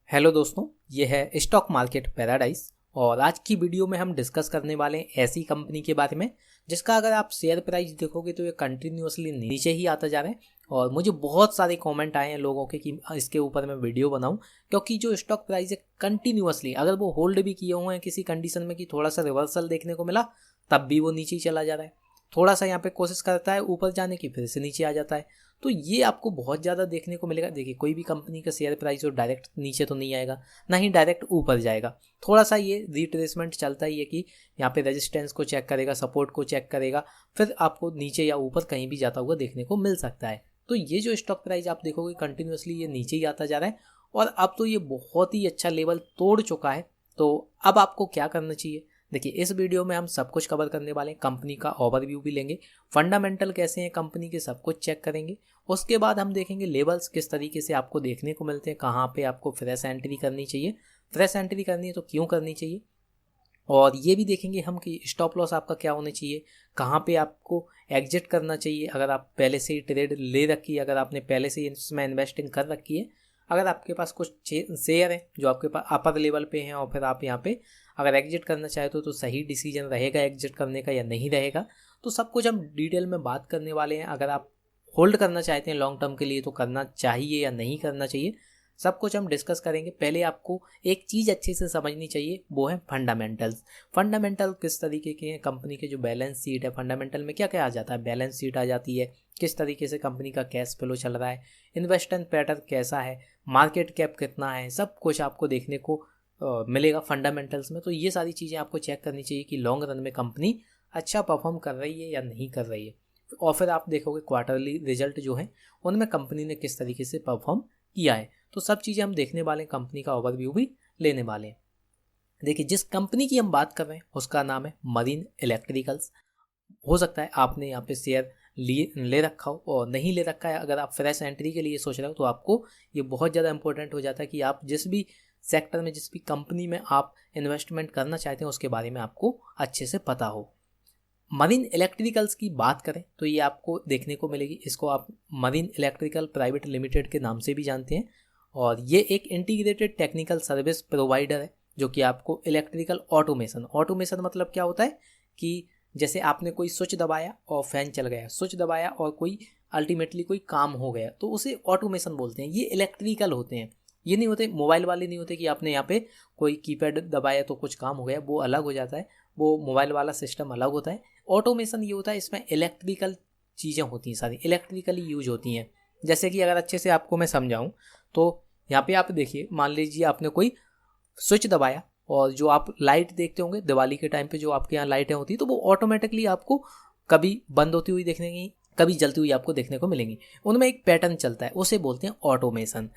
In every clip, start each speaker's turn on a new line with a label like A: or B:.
A: Hello दोस्तों, ये है स्टॉक मार्केट पैराडाइज और आज की वीडियो में हम डिस्कस करने वाले हैं ऐसी कंपनी के बारे में जिसका अगर आप शेयर प्राइस देखोगे तो ये कंटिन्यूअसली नीचे ही आता जा रहा है। और मुझे बहुत सारे कमेंट आए हैं लोगों के कि इसके ऊपर मैं वीडियो बनाऊं, क्योंकि जो स्टॉक प्राइस है कंटिन्यूअसली अगर वो होल्ड भी किए हुए हैं किसी कंडीशन में कि थोड़ा सा रिवर्सल देखने को मिला तब भी वो नीचे ही चला जा रहा है। थोड़ा सा यहाँ पे कोशिश करता है ऊपर जाने की, फिर से नीचे आ जाता है। तो ये आपको बहुत ज़्यादा देखने को मिलेगा। देखिए, कोई भी कंपनी का शेयर प्राइस और डायरेक्ट नीचे तो नहीं आएगा, ना ही डायरेक्ट ऊपर जाएगा। थोड़ा सा ये रिट्रेसमेंट चलता ही है कि यहाँ पे रेजिस्टेंस को चेक करेगा, सपोर्ट को चेक करेगा, फिर आपको नीचे या ऊपर कहीं भी जाता हुआ देखने को मिल सकता है। तो ये जो स्टॉक प्राइस आप देखोगे कंटिन्यूसली ये नीचे ही आता जा रहा है और अब तो ये बहुत ही अच्छा लेवल तोड़ चुका है। तो अब आपको क्या करना चाहिए? देखिए, इस वीडियो में हम सब कुछ कवर करने वाले हैं। कंपनी का ओवरव्यू भी लेंगे, फंडामेंटल कैसे हैं कंपनी के सब कुछ चेक करेंगे। उसके बाद हम देखेंगे लेवल्स किस तरीके से आपको देखने को मिलते हैं, कहाँ पे आपको फ्रेश एंट्री करनी चाहिए, फ्रेश एंट्री करनी है तो क्यों करनी चाहिए। और ये भी देखेंगे हम कि स्टॉप लॉस आपका क्या होना चाहिए, कहाँ पे आपको एग्जिट करना चाहिए अगर आप पहले से ही ट्रेड ले रखी है, अगर आपने पहले से ही इसमें इन्वेस्टिंग कर रखी है। अगर आपके पास कुछ शेयर हैं जो आपके पास अपर लेवल पे हैं और फिर आप यहाँ पे अगर एग्जिट करना चाहते हो तो सही डिसीजन रहेगा एग्जिट करने का या नहीं रहेगा। तो सब कुछ हम डिटेल में बात करने वाले हैं। अगर आप होल्ड करना चाहते हैं लॉन्ग टर्म के लिए तो करना चाहिए या नहीं करना चाहिए, सब कुछ हम डिस्कस करेंगे। पहले आपको एक चीज़ अच्छे से समझनी चाहिए, वो है फंडामेंटल्स। फंडामेंटल किस तरीके के हैं, कंपनी के जो बैलेंस शीट है, फंडामेंटल में क्या क्या आ जाता है, बैलेंस शीट आ जाती है, किस तरीके से कंपनी का कैश फ्लो चल रहा है, इन्वेस्टमेंट पैटर्न कैसा है, मार्केट कैप कितना है, सब कुछ आपको देखने को मिलेगा फंडामेंटल्स में। तो ये सारी चीज़ें आपको चेक करनी चाहिए कि लॉन्ग रन में कंपनी अच्छा परफॉर्म कर रही है या नहीं कर रही है। और फिर आप देखोगे क्वार्टरली रिजल्ट जो है उनमें कंपनी ने किस तरीके से परफॉर्म किया है। तो सब चीज़ें हम देखने वाले हैं, कंपनी का ओवरव्यू भी लेने वाले हैं। देखिए, जिस कंपनी की हम बात कर रहे हैं उसका नाम है मरीन इलेक्ट्रिकल्स। हो सकता है आपने यहाँ पे शेयर ले रखा हो और नहीं ले रखा है। अगर आप फ्रेश एंट्री के लिए सोच रहे हो तो आपको ये बहुत ज़्यादा इंपॉर्टेंट हो जाता है कि आप जिस भी सेक्टर में, जिस भी कंपनी में आप इन्वेस्टमेंट करना चाहते हैं उसके बारे में आपको अच्छे से पता हो। मरीन इलेक्ट्रिकल्स की बात करें तो ये आपको देखने को मिलेगी, इसको आप मरीन इलेक्ट्रिकल प्राइवेट लिमिटेड के नाम से भी जानते हैं। और ये एक इंटीग्रेटेड टेक्निकल सर्विस प्रोवाइडर है जो कि आपको इलेक्ट्रिकल ऑटोमेशन मतलब क्या होता है कि जैसे आपने कोई स्विच दबाया और फैन चल गया, स्विच दबाया और कोई अल्टीमेटली कोई काम हो गया, तो उसे ऑटोमेशन बोलते हैं। ये इलेक्ट्रिकल होते हैं, ये नहीं होते मोबाइल वाले, नहीं होते कि आपने यहाँ पे कोई कीपैड दबाया तो कुछ काम हो गया, वो अलग हो जाता है, वो मोबाइल वाला सिस्टम अलग होता है। ऑटोमेशन ये होता है इसमें इलेक्ट्रिकल चीज़ें होती हैं, सारी इलेक्ट्रिकली यूज होती हैं। जैसे कि अगर अच्छे से आपको मैं समझाऊँ तो यहाँ पे आप देखिए, मान लीजिए आपने कोई स्विच दबाया और जो आप लाइट देखते होंगे दिवाली के टाइम पे जो आपके यहाँ लाइटें होती तो वो ऑटोमेटिकली आपको कभी बंद होती हुई देखने की, कभी जलती हुई आपको देखने को मिलेंगी। उनमें एक पैटर्न चलता है, उसे बोलते हैं ऑटोमेशन।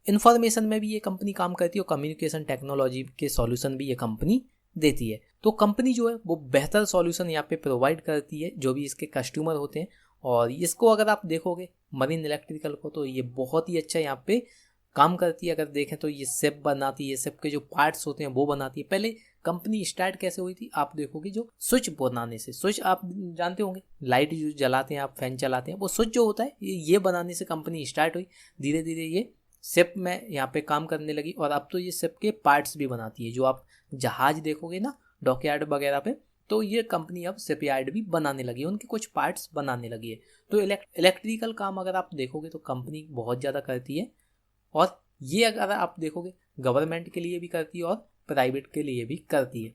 A: इन्फॉर्मेशन में भी ये कंपनी काम करती है और कम्युनिकेशन टेक्नोलॉजी के सॉल्यूशन भी ये कंपनी देती है। तो कंपनी जो है वो बेहतर सॉल्यूशन यहाँ पे प्रोवाइड करती है जो भी इसके कस्टमर होते हैं। और इसको अगर आप देखोगे मरीन इलेक्ट्रिकल को तो ये बहुत ही अच्छा यहाँ पे काम करती है। अगर देखें तो ये सिप बनाती है, सिप के जो पार्ट्स होते हैं वो बनाती है। पहले कंपनी स्टार्ट कैसे हुई थी आप देखोगे, जो स्विच बनाने से, स्विच आप जानते होंगे, लाइट जो जलाते हैं आप, फैन चलाते हैं, वो स्विच जो होता है ये बनाने से कंपनी स्टार्ट हुई। धीरे धीरे ये सिप में यहाँ पे काम करने लगी और अब तो ये सिप के पार्ट्स भी बनाती है। जो आप जहाज देखोगे ना डॉकयार्ड वगैरह पे, तो ये कंपनी अब सिप यार्ड भी बनाने लगी है, उनके कुछ पार्ट्स बनाने लगी है। तो इलेक्ट्रिकल काम अगर आप देखोगे तो कंपनी बहुत ज़्यादा करती है। और ये अगर आप देखोगे गवर्नमेंट के लिए भी करती है और प्राइवेट के लिए भी करती है,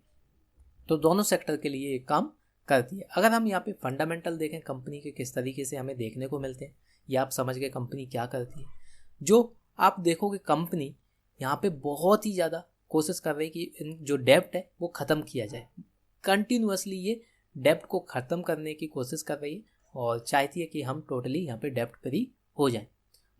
A: तो दोनों सेक्टर के लिए एक काम करती है। अगर हम यहाँ पे फंडामेंटल देखें कंपनी के किस तरीके से हमें देखने को मिलते हैं, या आप समझ गए कंपनी क्या करती है। जो आप देखोगे कंपनी यहाँ पे बहुत ही ज़्यादा कोशिश कर रही है कि जो डेब्ट है वो ख़त्म किया जाए। कंटिन्यूअसली ये डेब्ट को ख़त्म करने की कोशिश कर रही है और चाहती है कि हम टोटली यहाँ पे डेब्ट फ्री हो जाएं।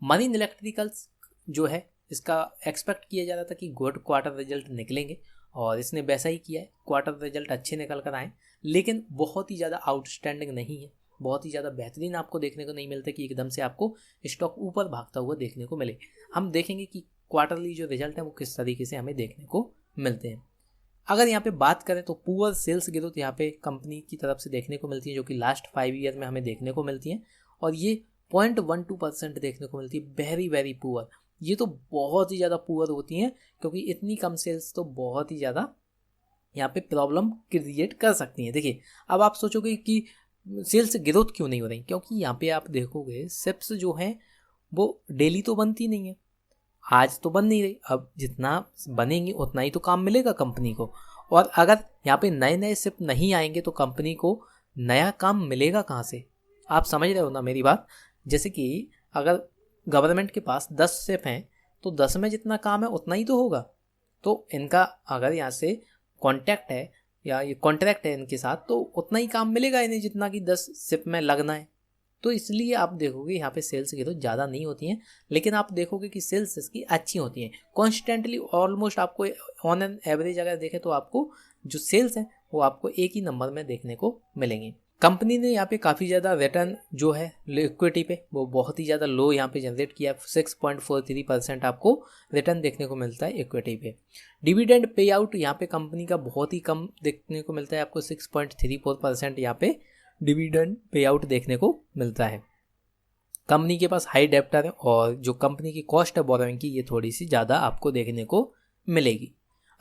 A: मरीन इलेक्ट्रिकल्स जो है इसका एक्सपेक्ट किया जा रहा था कि गुड क्वार्टर रिजल्ट निकलेंगे और इसने वैसा ही किया है, क्वार्टर रिजल्ट अच्छे निकल कर आए, लेकिन बहुत ही ज़्यादा आउटस्टैंडिंग नहीं है, बहुत ही ज़्यादा बेहतरीन आपको देखने को नहीं मिलता कि एकदम से आपको स्टॉक ऊपर भागता हुआ देखने को मिले। हम देखेंगे कि क्वार्टरली जो रिजल्ट है वो किस तरीके से हमें देखने को मिलते हैं। अगर यहाँ पे बात करें तो पुअर सेल्स ग्रोथ यहाँ पे कंपनी की तरफ से देखने को मिलती है, जो कि लास्ट 5 ईयर में हमें देखने को मिलती है और ये 0.12% देखने को मिलती है, वेरी वेरी पुअर। ये तो बहुत ही ज़्यादा पुअर होती हैं, क्योंकि इतनी कम सेल्स तो बहुत ही ज़्यादा यहाँ पे प्रॉब्लम क्रिएट कर सकती हैं। देखिए, अब आप सोचोगे कि सेल्स ग्रोथ क्यों नहीं हो रही, क्योंकि यहाँ पे आप देखोगे शिप्स जो हैं वो डेली तो बनती नहीं है, आज तो बन नहीं रही, अब जितना बनेंगे उतना ही तो काम मिलेगा कंपनी को। और अगर यहाँ पे नए नए शिप नहीं आएंगे तो कंपनी को नया काम मिलेगा कहाँ से? आप समझ रहे हो ना मेरी बात। जैसे कि अगर गवर्नमेंट के पास 10 शिप हैं तो 10 में जितना काम है उतना ही तो होगा। तो इनका अगर यहाँ से कॉन्टैक्ट है या ये कॉन्ट्रैक्ट है इनके साथ, तो उतना ही काम मिलेगा इन्हें जितना कि 10 शिप में लगना है। तो इसलिए आप देखोगे यहाँ पे सेल्स की तो ज़्यादा नहीं होती हैं, लेकिन आप देखोगे कि सेल्स इसकी अच्छी होती हैं कॉन्स्टेंटली। ऑलमोस्ट आपको ऑन एन एवरेज अगर देखें तो आपको जो सेल्स हैं वो आपको एक ही नंबर में देखने को मिलेंगे। कंपनी ने यहाँ पे काफ़ी ज़्यादा रिटर्न जो है इक्विटी पे वो बहुत ही ज़्यादा लो यहाँ पे जनरेट किया है। 6.43% आपको रिटर्न देखने को मिलता है इक्विटी पे। डिविडेंड पे आउट यहाँ पे कंपनी का बहुत ही कम देखने को मिलता है, आपको 6.34% यहाँ पे डिविडेंड पे आउट देखने को मिलता है। कंपनी के पास हाई डेप्टर है और जो कंपनी की कॉस्ट है बोरोइंग की ये थोड़ी सी ज़्यादा आपको देखने को मिलेगी।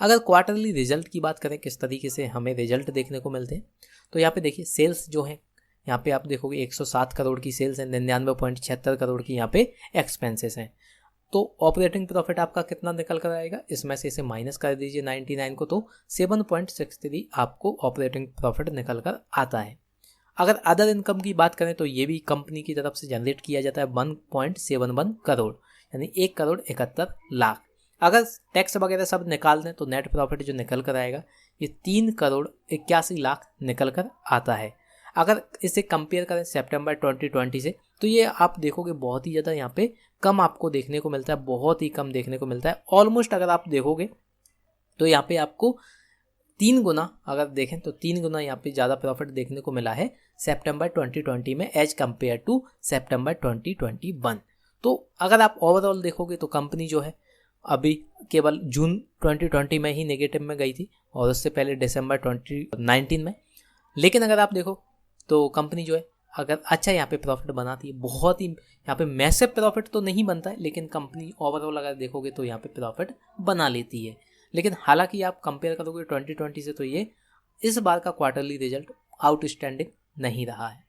A: अगर क्वार्टरली रिजल्ट की बात करें किस तरीके से हमें रिजल्ट देखने को मिलते हैं, तो यहाँ पे देखिए सेल्स जो है यहाँ पे आप देखोगे 107 करोड़ की सेल्स है, 99.76 करोड़ की यहाँ पे एक्सपेंसेस हैं। तो ऑपरेटिंग प्रॉफिट आपका कितना निकल कर आएगा, इसमें से इसे माइनस कर दीजिए 99 को, तो 7.63 आपको ऑपरेटिंग प्रॉफिट निकल कर आता है। अगर अदर इनकम की बात करें तो ये भी कंपनी की तरफ से जनरेट किया जाता है 1.71 करोड़, यानी 1,71,00,000। अगर टैक्स वगैरह सब निकाल दें तो नेट प्रॉफिट जो निकल कर आएगा ये 3,81,00,000 निकल कर आता है। अगर इसे कंपेयर करें सितंबर 2020 से तो ये आप देखोगे बहुत ही ज़्यादा यहाँ पे कम आपको देखने को मिलता है, बहुत ही कम देखने को मिलता है। ऑलमोस्ट अगर आप देखोगे तो यहाँ पे आपको 3 गुना, अगर देखें तो 3 गुना यहाँ पे ज़्यादा प्रॉफिट देखने को मिला है सितंबर 2020 में एज कम्पेयर टू सितंबर 2021। तो अगर आप ओवरऑल देखोगे तो कंपनी जो है अभी केवल जून 2020 में ही नेगेटिव में गई थी और उससे पहले दिसंबर 2019 में। लेकिन अगर आप देखो तो कंपनी जो है अगर अच्छा यहाँ पे प्रॉफिट बनाती है, बहुत ही यहाँ पे मैसिव प्रॉफिट तो नहीं बनता है, लेकिन कंपनी ओवरऑल अगर देखोगे तो यहाँ पे प्रॉफिट बना लेती है। लेकिन हालांकि आप कंपेयर करोगे 2020 से तो ये इस बार का क्वार्टरली रिजल्ट आउटस्टैंडिंग नहीं रहा है।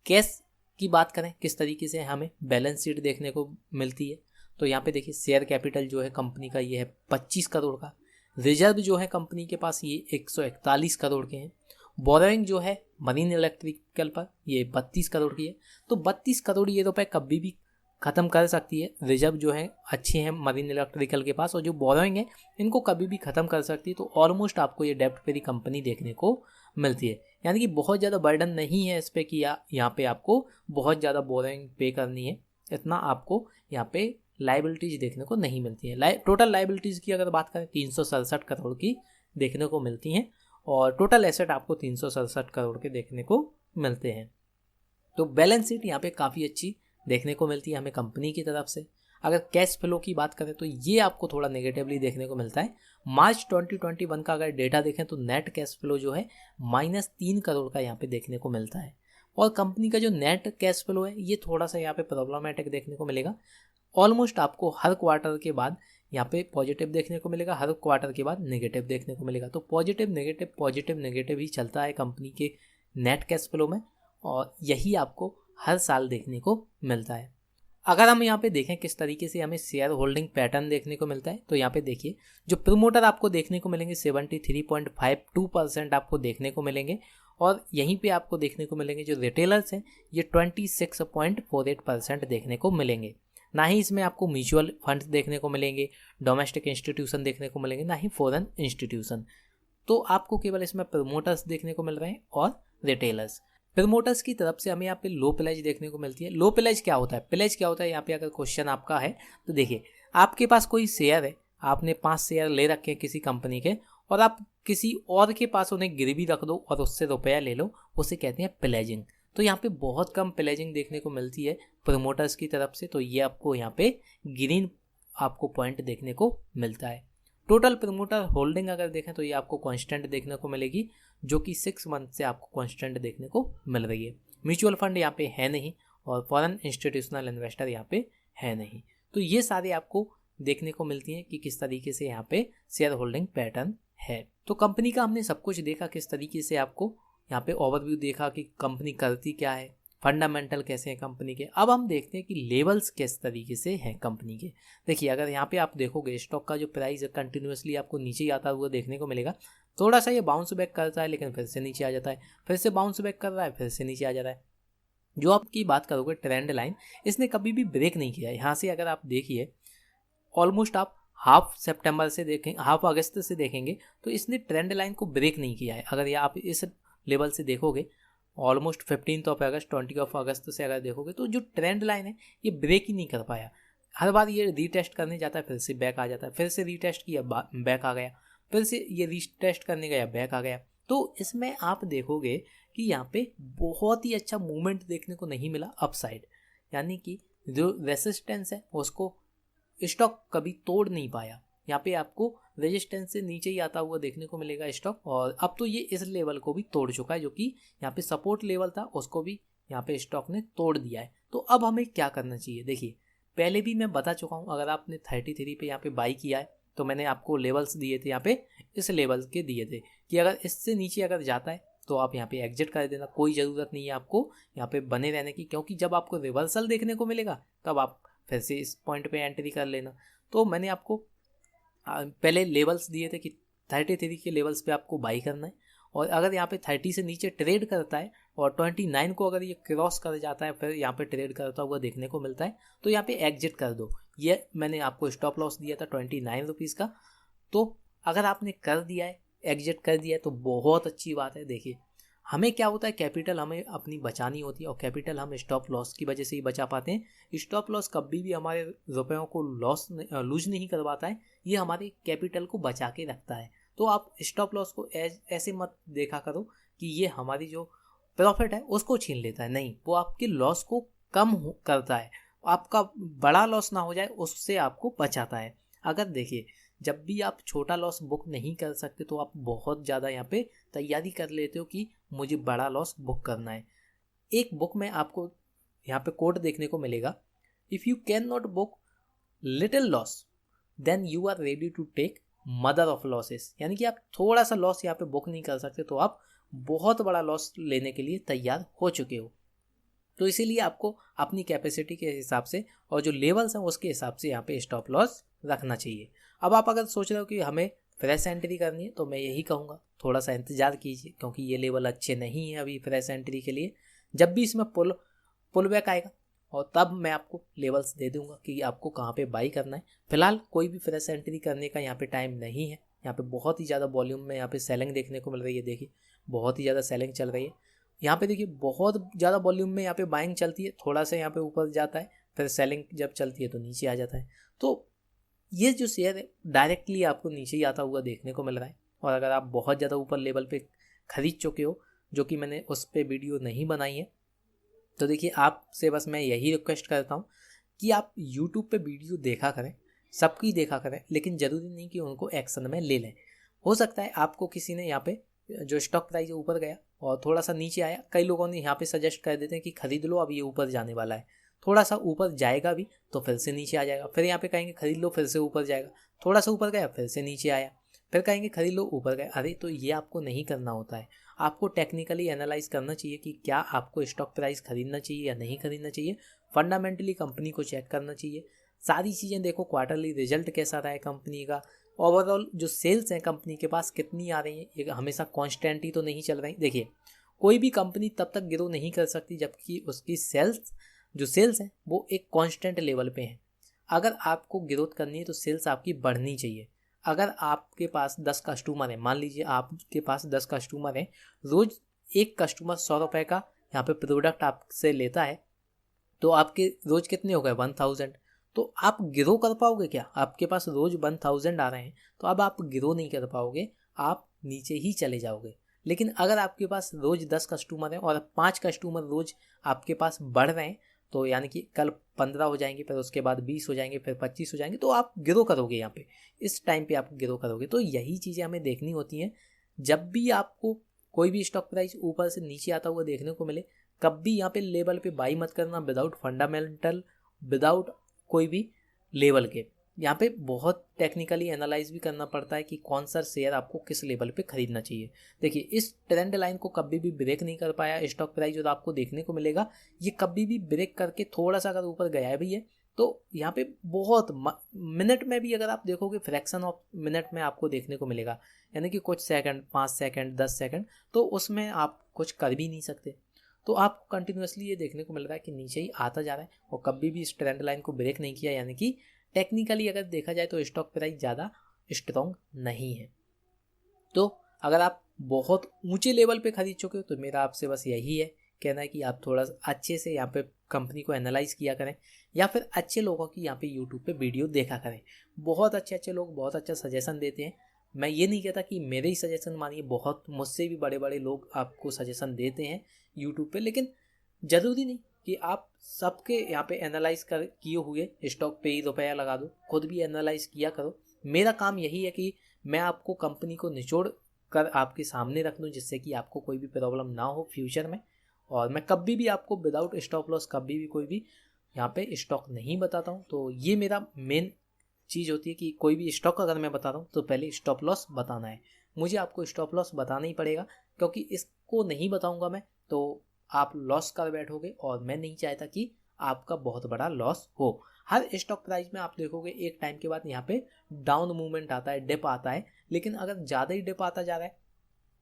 A: कैश की बात करें किस तरीके से हमें बैलेंस शीट देखने को मिलती है, तो यहाँ पे देखिए शेयर कैपिटल जो है कंपनी का ये है 25 करोड़ का। रिजर्व जो है कंपनी के पास ये 141 करोड़ के हैं। बोरोइंग जो है मरीन इलेक्ट्रिकल पर ये 32 करोड़ की है। तो 32 करोड़ ये रुपए कभी भी ख़त्म कर सकती है। रिजर्व जो है अच्छे हैं मरीन इलेक्ट्रिकल के पास, और जो बोरोइंग है इनको कभी भी ख़त्म कर सकती है। तो ऑलमोस्ट आपको ये डेप्ट फ्री कंपनी देखने को मिलती है, यानी कि बहुत ज़्यादा बर्डन नहीं है इस पर कि यहाँ पे आपको बहुत ज़्यादा बोरोइंग पे करनी है। इतना आपको यहाँ पे लाइबिलिटीज़ देखने को नहीं मिलती है। टोटल लाइबिलिटीज़ की अगर बात करें 367 करोड़ की देखने को मिलती हैं, और टोटल एसेट आपको 367 करोड़ के देखने को मिलते हैं। तो बैलेंस शीट यहाँ पे काफ़ी अच्छी देखने को मिलती है हमें कंपनी की तरफ से। अगर कैश फ्लो की बात करें तो ये आपको थोड़ा नेगेटिवली देखने को मिलता है। मार्च 2021 का अगर डेटा देखें तो नेट कैश फ्लो जो है -3 करोड़ का यहाँ पे देखने को मिलता है, और कंपनी का जो नेट कैश फ्लो है ये थोड़ा सा यहाँ पे प्रॉब्लमेटिक देखने को मिलेगा। ऑलमोस्ट आपको हर क्वार्टर के बाद यहाँ पे पॉजिटिव देखने को मिलेगा, हर क्वार्टर के बाद नेगेटिव देखने को मिलेगा। तो पॉजिटिव नेगेटिव ही चलता है कंपनी के नेट कैश फ्लो में, और यही आपको हर साल देखने को मिलता है। अगर हम यहाँ पे देखें किस तरीके से हमें शेयर होल्डिंग पैटर्न देखने को मिलता है, तो यहाँ पे देखिए जो प्रमोटर आपको देखने को मिलेंगे 73.52% आपको देखने को मिलेंगे, और यहीं पे आपको देखने को मिलेंगे जो रिटेलर्स हैं ये 26.48% देखने को मिलेंगे। ना ही इसमें आपको म्यूचुअल फंड्स देखने को मिलेंगे, डोमेस्टिक इंस्टीट्यूशन देखने को मिलेंगे, ना ही फॉरेन इंस्टीट्यूशन। तो आपको केवल इसमें प्रमोटर्स देखने को मिल रहे हैं और रिटेलर्स। प्रमोटर्स की तरफ से हमें यहाँ पे लो प्लेज देखने को मिलती है। लो प्लेज क्या होता है, प्लेज क्या होता है, यहाँ पे अगर क्वेश्चन आपका है तो देखिए आपके पास कोई शेयर है, आपने 5 शेयर ले रखे हैं किसी कंपनी के, और आप किसी और के पास उन्हें गिरवी रख दो और उससे रुपया ले लो, उसे कहते हैं प्लेजिंग। तो यहाँ पे बहुत कम प्लेजिंग देखने को मिलती है प्रमोटर्स की तरफ से, तो ये आपको यहाँ पे ग्रीन आपको पॉइंट देखने को मिलता है। टोटल प्रमोटर होल्डिंग अगर देखें तो ये आपको कांस्टेंट देखने को मिलेगी, जो कि 6 मंथ से आपको कांस्टेंट देखने को मिल रही है। म्यूचुअल फंड यहाँ पे है नहीं, और फॉरेन इंस्टीट्यूशनल इन्वेस्टर यहाँ पे है नहीं। तो ये सारे आपको देखने को मिलती हैं कि किस तरीके से यहाँ पे शेयर होल्डिंग पैटर्न है। तो कंपनी का हमने सब कुछ देखा, किस तरीके से आपको यहाँ पे ओवरव्यू देखा कि कंपनी करती क्या है, फंडामेंटल कैसे हैं कंपनी के। अब हम देखते हैं कि लेवल्स किस तरीके से हैं कंपनी के। देखिए अगर यहाँ पे आप देखोगे स्टॉक का जो प्राइस है कंटिन्यूसली आपको नीचे ही आता हुआ देखने को मिलेगा। थोड़ा सा ये बाउंस बैक करता है लेकिन फिर से नीचे आ जाता है, फिर से बाउंस बैक कर रहा है, फिर से नीचे आ जाता है। जो आपकी बात करोगे ट्रेंड लाइन, इसने कभी भी ब्रेक नहीं किया है। यहाँ से अगर आप देखिए ऑलमोस्ट आप हाफ सितंबर से देखें, हाफ अगस्त से देखेंगे तो इसने ट्रेंड लाइन को ब्रेक नहीं किया है। अगर ये आप इस लेवल से देखोगे ऑलमोस्ट 15 अगस्त 20 अगस्त से अगर देखोगे तो जो ट्रेंड लाइन है ये ब्रेक ही नहीं कर पाया। हर बार ये रीटेस्ट करने जाता है, फिर से बैक आ जाता है, फिर से रीटेस्ट किया बैक आ गया, फिर से ये रीटेस्ट करने गया बैक आ गया। तो इसमें आप देखोगे कि यहाँ पे बहुत ही अच्छा मूवमेंट देखने को नहीं मिला अपसाइड, यानी कि जो रेसिस्टेंस है उसको स्टॉक कभी तोड़ नहीं पाया। यहाँ पे आपको रेजिस्टेंस से नीचे ही आता हुआ देखने को मिलेगा स्टॉक, और अब तो ये इस लेवल को भी तोड़ चुका है जो कि यहाँ पे सपोर्ट लेवल था, उसको भी यहाँ पे स्टॉक ने तोड़ दिया है। तो अब हमें क्या करना चाहिए, देखिए पहले भी मैं बता चुका हूँ, अगर आपने 33 पे यहाँ पे बाई किया है तो मैंने आपको लेवल्स दिए थे, यहाँ पे इस लेवल के दिए थे कि अगर इससे नीचे अगर जाता है तो आप यहाँ पे एग्जिट कर देना, कोई ज़रूरत नहीं है आपको यहाँ पे बने रहने की, क्योंकि जब आपको रिवर्सल देखने को मिलेगा तब आप फिर से इस पॉइंट पे एंट्री कर लेना। तो मैंने आपको पहले लेवल्स दिए थे कि 33 के लेवल्स पे आपको बाई करना है, और अगर यहाँ पे 30 से नीचे ट्रेड करता है और 29 को अगर ये क्रॉस कर जाता है फिर यहाँ पे ट्रेड करता हुआ देखने को मिलता है तो यहाँ पे एग्जिट कर दो। ये मैंने आपको स्टॉप लॉस दिया था 29 रुपीज़ का। तो अगर आपने कर दिया है, एग्जिट कर दिया है तो बहुत अच्छी बात है। देखिए हमें क्या होता है, कैपिटल हमें अपनी बचानी होती है और कैपिटल हम स्टॉप लॉस की वजह से ही बचा पाते हैं। स्टॉप लॉस कभी भी हमारे रुपयों को लूज नहीं करवाता है, ये हमारे कैपिटल को बचा के रखता है। तो आप स्टॉप लॉस को ऐसे मत देखा करो कि ये हमारी जो प्रॉफिट है उसको छीन लेता है, नहीं, वो आपके लॉस को कम करता है, आपका बड़ा लॉस ना हो जाए उससे आपको बचाता है। अगर देखिए जब भी आप छोटा लॉस बुक नहीं कर सकते तो आप बहुत ज़्यादा यहाँ पे तैयारी कर लेते हो कि मुझे बड़ा लॉस बुक करना है। एक बुक में आपको यहाँ पे कोड देखने को मिलेगा, if you can not book little loss then you are ready to take mother of losses, यानी कि आप थोड़ा सा लॉस यहाँ पे बुक नहीं कर सकते तो आप बहुत बड़ा लॉस लेने के लिए तैयार हो चुके हो। तो इसीलिए आपको अपनी कैपेसिटी के हिसाब से और जो लेवल्स हैं उसके हिसाब से यहाँ पे स्टॉप लॉस रखना चाहिए। अब आप अगर सोच रहे हो कि हमें फ्रेश एंट्री करनी है तो मैं यही कहूँगा थोड़ा सा इंतज़ार कीजिए, क्योंकि ये लेवल अच्छे नहीं है अभी फ्रेश एंट्री के लिए। जब भी इसमें पुल बैक आएगा और तब मैं आपको लेवल्स दे दूंगा कि आपको कहाँ पे बाई करना है। फिलहाल कोई भी फ्रेश एंट्री करने का यहाँ पे टाइम नहीं है। यहाँ पे बहुत ही ज़्यादा वॉल्यूम में यहाँ पे सेलिंग देखने को मिल रही है, देखिए बहुत ही ज़्यादा सेलिंग चल रही है। यहाँ पे देखिए बहुत ज़्यादा वॉल्यूम में यहाँ पे बाइंग चलती है, थोड़ा सा यहाँ पे ऊपर जाता है, फिर सेलिंग जब चलती है तो नीचे आ जाता है। तो ये जो शेयर है डायरेक्टली आपको नीचे ही आता हुआ देखने को मिल रहा है। और अगर आप बहुत ज़्यादा ऊपर लेवल पे खरीद चुके हो, जो कि मैंने उस पर वीडियो नहीं बनाई है, तो देखिए आपसे बस मैं यही रिक्वेस्ट करता हूँ कि आप यूट्यूब पे वीडियो देखा करें, सबकी देखा करें, लेकिन ज़रूरी नहीं कि उनको एक्शन में ले लें। हो सकता है आपको किसी ने यहाँ पे जो स्टॉक प्राइस ऊपर गया और थोड़ा सा नीचे आया, कई लोगों ने यहाँ पे सजेस्ट कर देते हैं कि खरीद लो अब ये ऊपर जाने वाला है, थोड़ा सा ऊपर जाएगा भी तो फिर से नीचे आ जाएगा, फिर यहाँ पे कहेंगे खरीद लो फिर से ऊपर जाएगा, थोड़ा सा ऊपर गया फिर से नीचे आया, फिर कहेंगे खरीद लो ऊपर गया। अरे तो ये आपको नहीं करना होता है, आपको टेक्निकली एनालाइज करना चाहिए कि क्या आपको स्टॉक प्राइस खरीदना चाहिए या नहीं खरीदना चाहिए, फंडामेंटली कंपनी को चेक करना चाहिए, सारी चीज़ें देखो, क्वार्टरली रिजल्ट कैसा रहा है कंपनी का, ओवरऑल जो सेल्स हैं कंपनी के पास कितनी आ रही हैं, ये हमेशा कॉन्स्टेंट ही तो नहीं चल रही। देखिए कोई भी कंपनी तब तक ग्रो नहीं कर सकती जबकि उसकी सेल्स हैं वो एक कांस्टेंट लेवल पे हैं। अगर आपको ग्रोथ करनी है तो सेल्स आपकी बढ़नी चाहिए। अगर आपके पास 10 कस्टमर हैं, मान लीजिए आपके पास 10 कस्टमर हैं, रोज़ एक कस्टमर 100 रुपये का यहाँ पे प्रोडक्ट आपसे लेता है, तो आपके रोज़ कितने हो गए 1000। तो आप ग्रो कर पाओगे क्या? आपके पास रोज़ 1000 आ रहे हैं तो अब आप ग्रो नहीं कर पाओगे, आप नीचे ही चले जाओगे। लेकिन अगर आपके पास रोज़ 10 कस्टमर हैं और 5 कस्टमर रोज़ आपके पास बढ़ रहे हैं, तो यानी कि कल 15 हो जाएंगे, फिर उसके बाद 20 हो जाएंगे, फिर 25 हो जाएंगे, तो आप ग्रो करोगे। यहाँ पे इस टाइम पे आप ग्रो करोगे। तो यही चीज़ें हमें देखनी होती हैं। जब भी आपको कोई भी स्टॉक प्राइस ऊपर से नीचे आता हुआ देखने को मिले, कभी यहाँ पे लेवल पे बाई मत करना विदाउट फंडामेंटल, विदाउट कोई भी लेवल के। यहाँ पे बहुत टेक्निकली एनालाइज भी करना पड़ता है कि कौन सा शेयर आपको किस लेवल पे खरीदना चाहिए। देखिए, इस ट्रेंड लाइन को कभी भी ब्रेक नहीं कर पाया स्टॉक प्राइस, जो आपको देखने को मिलेगा ये कभी भी ब्रेक करके थोड़ा सा अगर ऊपर गया भी है तो यहाँ पे बहुत मिनट में भी अगर आप देखोगे फ्रैक्शन ऑफ मिनट में आपको देखने को मिलेगा, यानी कि कुछ सेकंड, 5 सेकंड, 10 सेकंड, तो उसमें आप कुछ कर भी नहीं सकते। तो आपको कंटिन्यूसली ये देखने को मिल रहा है कि नीचे ही आता जा रहा है और कभी भी इस ट्रेंड लाइन को ब्रेक नहीं किया, यानी कि टेक्निकली अगर देखा जाए तो स्टॉक प्राइस ज़्यादा स्ट्रॉन्ग नहीं है। तो अगर आप बहुत ऊंचे लेवल पे खरीद चुके हो तो मेरा आपसे बस यही है कहना है कि आप थोड़ा अच्छे से यहाँ पे कंपनी को एनालाइज किया करें, या फिर अच्छे लोगों की यहाँ पे यूट्यूब पे वीडियो देखा करें। बहुत अच्छे लोग बहुत अच्छा सजेशन देते हैं। मैं ये नहीं कहता कि मेरे ही सजेशन मानिए, बहुत मुझसे भी बड़े बड़े लोग आपको सजेशन देते हैं यूट्यूब पे, लेकिन ज़रूरी नहीं कि आप सबके यहाँ पे एनालाइज कर किए हुए स्टॉक पे ही रुपया लगा दो, खुद भी एनालाइज किया करो। मेरा काम यही है कि मैं आपको कंपनी को निचोड़ कर आपके सामने रख दूँ, जिससे कि आपको कोई भी प्रॉब्लम ना हो फ्यूचर में। और मैं कभी भी आपको विदाउट स्टॉप लॉस कभी भी कोई भी यहाँ पे स्टॉक नहीं बताता हूँ। तो ये मेरा मेन चीज़ होती है कि कोई भी स्टॉक अगर मैं बता रहा हूँ तो पहले स्टॉप लॉस बताना है। मुझे आपको स्टॉप लॉस बताना ही पड़ेगा, क्योंकि इसको नहीं बताऊँगा मैं तो आप लॉस कर बैठोगे, और मैं नहीं चाहता कि आपका बहुत बड़ा लॉस हो। हर स्टॉक प्राइस में आप देखोगे एक टाइम के बाद यहाँ पे डाउन मूवमेंट आता है, डिप आता है, लेकिन अगर ज़्यादा ही डिप आता जा रहा है,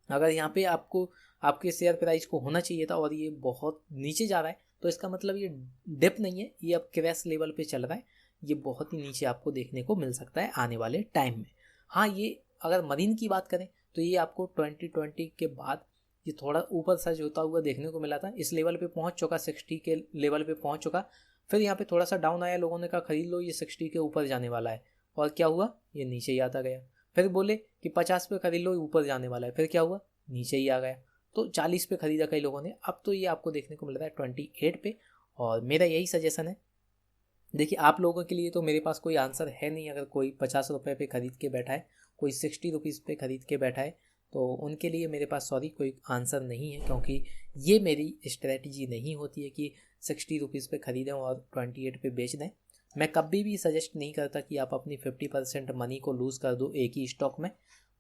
A: अगर यहाँ पे आपको आपके शेयर प्राइस को होना चाहिए था और ये बहुत नीचे जा रहा है, तो इसका मतलब ये डिप नहीं है, ये अब क्रैश लेवल पे चल रहा है। ये बहुत ही नीचे आपको देखने को मिल सकता है आने वाले टाइम में। हाँ, ये अगर मरीन की बात करें तो ये आपको 2020 के बाद ये थोड़ा ऊपर सर्ज होता हुआ देखने को मिला था। इस लेवल पे पहुंच चुका, 60 के लेवल पे पहुंच चुका। फिर यहाँ पे थोड़ा सा डाउन आया, लोगों ने कहा खरीद लो, ये 60 के ऊपर जाने वाला है, और क्या हुआ, ये नीचे ही आता गया। फिर बोले कि 50 पे खरीद लो, ऊपर जाने वाला है, फिर क्या हुआ, नीचे ही आ गया। तो 40 पे खरीदा कई लोगों ने, अब तो ये आपको देखने को मिल रहा है 28 पे। और मेरा यही सजेशन है, देखिए आप लोगों के लिए तो मेरे पास कोई आंसर है नहीं। अगर कोई 50 रुपये पे खरीद के बैठा है, कोई 60 रुपीज़ पे खरीद के बैठा है, तो उनके लिए मेरे पास सॉरी कोई आंसर नहीं है, क्योंकि ये मेरी स्ट्रेटजी नहीं होती है कि 60 रुपीज़ पे खरीदें और 28 पे बेच दें। मैं कभी भी सजेस्ट नहीं करता कि आप अपनी 50% मनी को लूज़ कर दो एक ही स्टॉक में,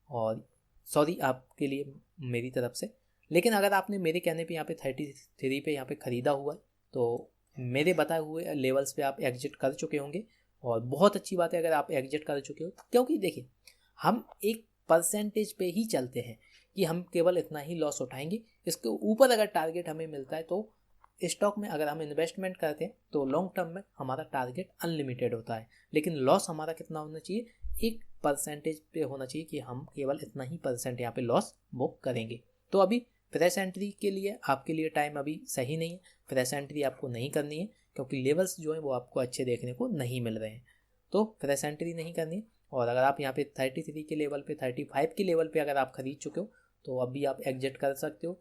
A: और सॉरी आपके लिए मेरी तरफ से। लेकिन अगर आपने मेरे कहने पे यहाँ पे 33 पे यहाँ पे ख़रीदा हुआ है, तो मेरे बताए हुए लेवल्स पे आप एग्जिट कर चुके होंगे, और बहुत अच्छी बात है अगर आप एग्जिट कर चुके हो, क्योंकि देखिए हम एक परसेंटेज पे ही चलते हैं कि हम केवल इतना ही लॉस उठाएंगे। इसके ऊपर अगर टारगेट हमें मिलता है तो स्टॉक में अगर हम इन्वेस्टमेंट करते हैं तो लॉन्ग टर्म में हमारा टारगेट अनलिमिटेड होता है, लेकिन लॉस हमारा कितना होना चाहिए, एक परसेंटेज पे होना चाहिए कि हम केवल इतना ही परसेंट यहाँ पे लॉस बुक करेंगे। तो अभी फ्रेश एंट्री के लिए आपके लिए टाइम अभी सही नहीं है, फ्रेश एंट्री आपको नहीं करनी है, क्योंकि लेवल्स जो है वो आपको अच्छे देखने को नहीं मिल रहे हैं, तो फ्रेश एंट्री नहीं करनी है। और अगर आप यहाँ पे 33 के लेवल पे, 35 के लेवल पे अगर आप खरीद चुके हो तो अभी आप एग्जिट कर सकते हो,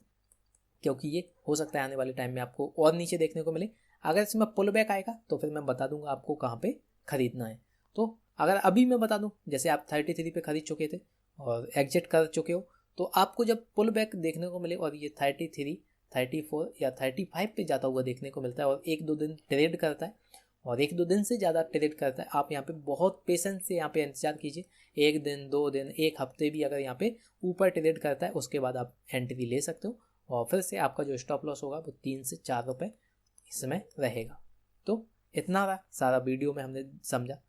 A: क्योंकि ये हो सकता है आने वाले टाइम में आपको और नीचे देखने को मिले। अगर इसमें पुल बैक आएगा तो फिर मैं बता दूंगा आपको कहाँ पे खरीदना है। तो अगर अभी मैं बता दूं, जैसे आप 33 पे खरीद चुके थे और एग्जिट कर चुके हो, तो आपको जब पुल बैक देखने को मिले और ये 33, 34 या 35 पे जाता हुआ देखने को मिलता है और 1-2 दिन ट्रेड करता है, और 1-2 दिन से ज़्यादा ट्रेड करता है, आप यहाँ पे बहुत पेशेंस से यहाँ पे इंतजार कीजिए। 1 दिन, 2 दिन, 1 हफ्ते भी अगर यहाँ पे ऊपर ट्रेड करता है, उसके बाद आप एंट्री ले सकते हो, और फिर से आपका जो स्टॉप लॉस होगा वो 3 से 4 रुपये इसमें रहेगा। तो इतना सारा वीडियो में हमने समझा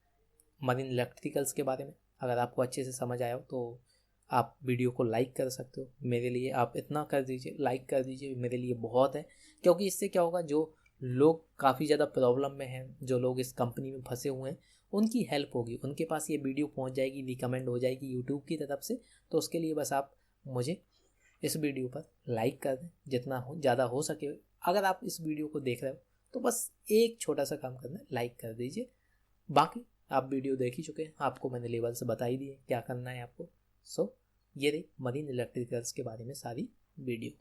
A: मरीन इलेक्ट्रिकल्स के बारे में। अगर आपको अच्छे से समझ आया हो तो आप वीडियो को लाइक कर सकते हो। मेरे लिए आप इतना कर दीजिए, लाइक कर दीजिए, मेरे लिए बहुत है, क्योंकि इससे क्या होगा, जो लोग काफ़ी ज़्यादा प्रॉब्लम में हैं, जो लोग इस कंपनी में फंसे हुए हैं, उनकी हेल्प होगी, उनके पास ये वीडियो पहुंच जाएगी, रिकमेंड हो जाएगी यूट्यूब की तरफ से। तो उसके लिए बस आप मुझे इस वीडियो पर लाइक कर दें जितना हो ज़्यादा हो सके। अगर आप इस वीडियो को देख रहे हो तो बस एक छोटा सा काम करना है, लाइक कर दीजिए। बाकी आप वीडियो देख ही चुके हैं, आपको मैंने लेवल से बता ही दिए क्या करना है आपको। सो ये रही मरीन इलेक्ट्रिकल्स के बारे में सारी वीडियो।